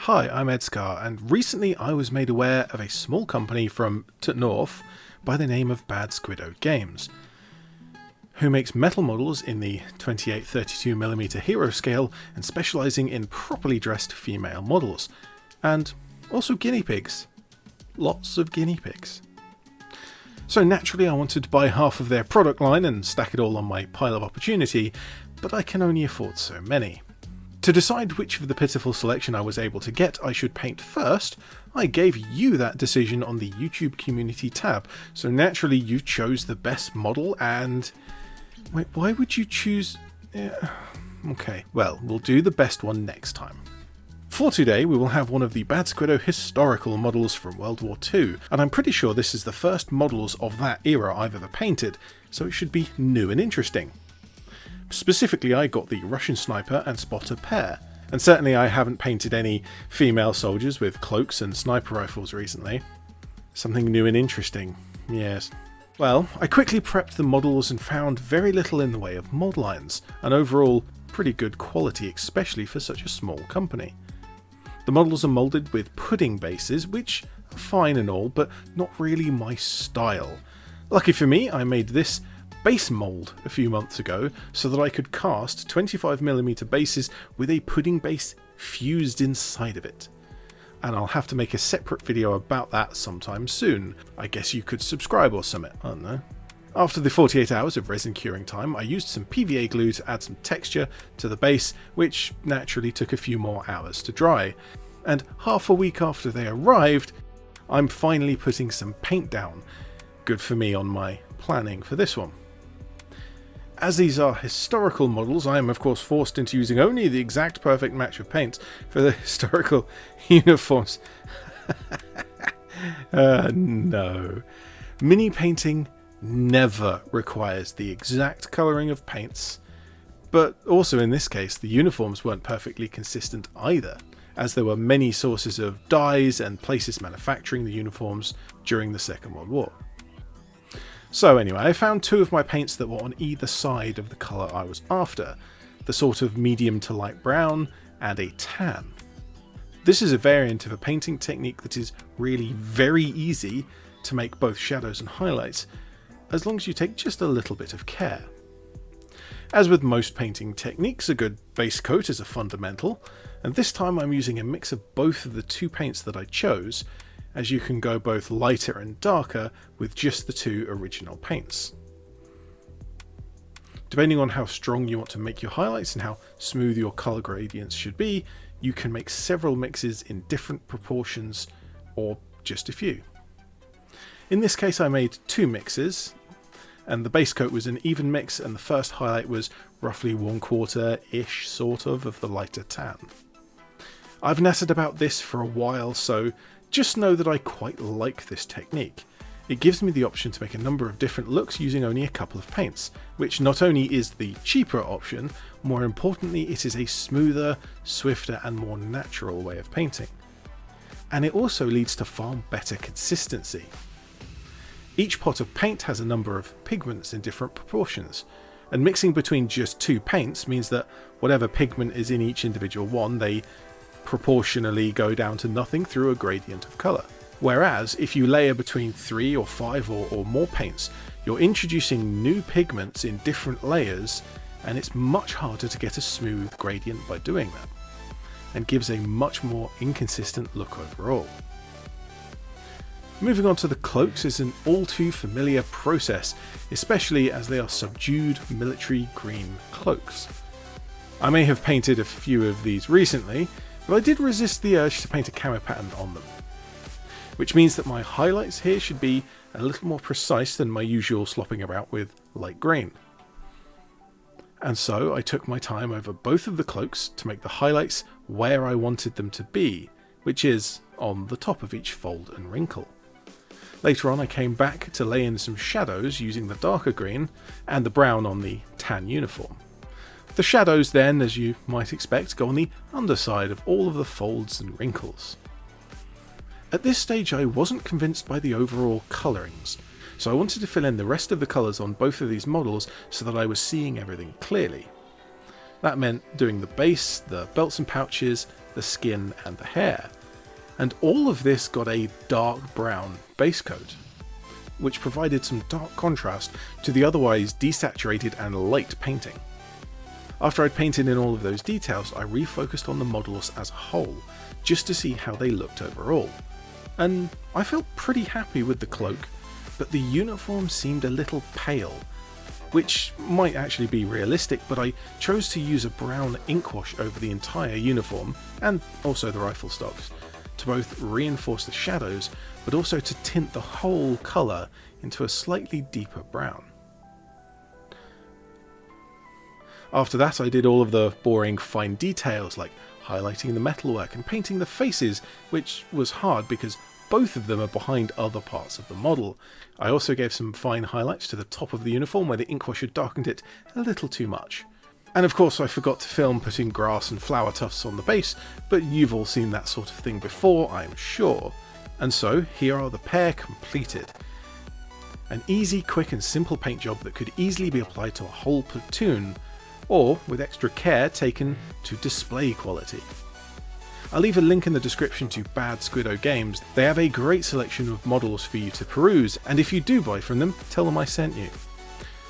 Hi, I'm ED-SKaR, and recently I was made aware of a small company from north by the name of Bad Squiddo Games, who makes metal models in the 28-32mm hero scale and specialising in properly dressed female models, and also guinea pigs. Lots of guinea pigs. So naturally I wanted to buy half of their product line and stack it all on my pile of opportunity, but I can only afford so many. To decide which of the pitiful selection I was able to get I should paint first, I gave you that decision on the YouTube community tab, so naturally you chose the best model and... Wait, why would you choose... Okay, well, we'll do the best one next time. For today we will have one of the Bad Squiddo historical models from World War II, and I'm pretty sure this is the first models of that era I've ever painted, so it should be new and interesting. Specifically, I got the Russian sniper and spotter pair, and certainly I haven't painted any female soldiers with cloaks and sniper rifles recently. Something new and interesting, yes. Well, I quickly prepped the models and found very little in the way of mod lines, and overall pretty good quality, especially for such a small company. The models are moulded with pudding bases, which are fine and all, but not really my style. Lucky for me, I made this base mould a few months ago so that I could cast 25mm bases with a pudding base fused inside of it. And I'll have to make a separate video about that sometime soon. I guess you could subscribe or something, I don't know. After the 48 hours of resin curing time, I used some PVA glue to add some texture to the base, which naturally took a few more hours to dry. And half a week after they arrived, I'm finally putting some paint down. Good for me on my planning for this one. As these are historical models, I am of course forced into using only the exact perfect match of paints for the historical uniforms. No. Mini painting never requires the exact colouring of paints, but also in this case the uniforms weren't perfectly consistent either, as there were many sources of dyes and places manufacturing the uniforms during the Second World War. So anyway, I found two of my paints that were on either side of the colour I was after, the sort of medium to light brown and a tan. This is a variant of a painting technique that is really very easy to make both shadows and highlights, as long as you take just a little bit of care. As with most painting techniques, a good base coat is a fundamental, and this time I'm using a mix of both of the two paints that I chose, as you can go both lighter and darker with just the two original paints. Depending on how strong you want to make your highlights and how smooth your colour gradients should be, you can make several mixes in different proportions or just a few. In this case I made two mixes, and the base coat was an even mix and the first highlight was roughly 1/4-ish sort of the lighter tan. I've natterd about this for a while, so just know that I quite like this technique. It gives me the option to make a number of different looks using only a couple of paints, which not only is the cheaper option, more importantly it is a smoother, swifter and more natural way of painting. And it also leads to far better consistency. Each pot of paint has a number of pigments in different proportions, and mixing between just two paints means that whatever pigment is in each individual one, they proportionally go down to nothing through a gradient of colour. Whereas if you layer between 3 or 5 or more paints, you're introducing new pigments in different layers, and it's much harder to get a smooth gradient by doing that, and gives a much more inconsistent look overall. Moving on to the cloaks is an all too familiar process, especially as they are subdued military green cloaks. I may have painted a few of these recently, but I did resist the urge to paint a camo pattern on them. Which means that my highlights here should be a little more precise than my usual slopping about with light green. And so I took my time over both of the cloaks to make the highlights where I wanted them to be, which is on the top of each fold and wrinkle. Later on I came back to lay in some shadows using the darker green and the brown on the tan uniform. The shadows then, as you might expect, go on the underside of all of the folds and wrinkles. At this stage I wasn't convinced by the overall colourings, so I wanted to fill in the rest of the colours on both of these models so that I was seeing everything clearly. That meant doing the base, the belts and pouches, the skin and the hair. And all of this got a dark brown base coat, which provided some dark contrast to the otherwise desaturated and light painting. After I'd painted in all of those details, I refocused on the models as a whole, just to see how they looked overall. And I felt pretty happy with the cloak, but the uniform seemed a little pale, which might actually be realistic, but I chose to use a brown ink wash over the entire uniform, and also the rifle stocks, to both reinforce the shadows, but also to tint the whole colour into a slightly deeper brown. After that, I did all of the boring fine details like highlighting the metalwork and painting the faces, which was hard because both of them are behind other parts of the model. I also gave some fine highlights to the top of the uniform where the ink wash had darkened it a little too much. And of course I forgot to film putting grass and flower tufts on the base, but you've all seen that sort of thing before, I'm sure. And so here are the pair completed. An easy, quick and simple paint job that could easily be applied to a whole platoon, or with extra care taken to display quality. I'll leave a link in the description to Bad Squiddo Games. They have a great selection of models for you to peruse, and if you do buy from them, tell them I sent you.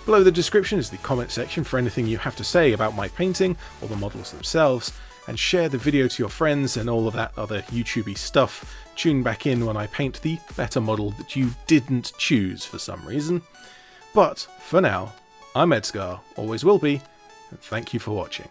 Below the description is the comment section for anything you have to say about my painting or the models themselves, and share the video to your friends and all of that other YouTubey stuff. Tune back in when I paint the better model that you didn't choose for some reason. But for now, I'm ED-SKaR, always will be, and thank you for watching.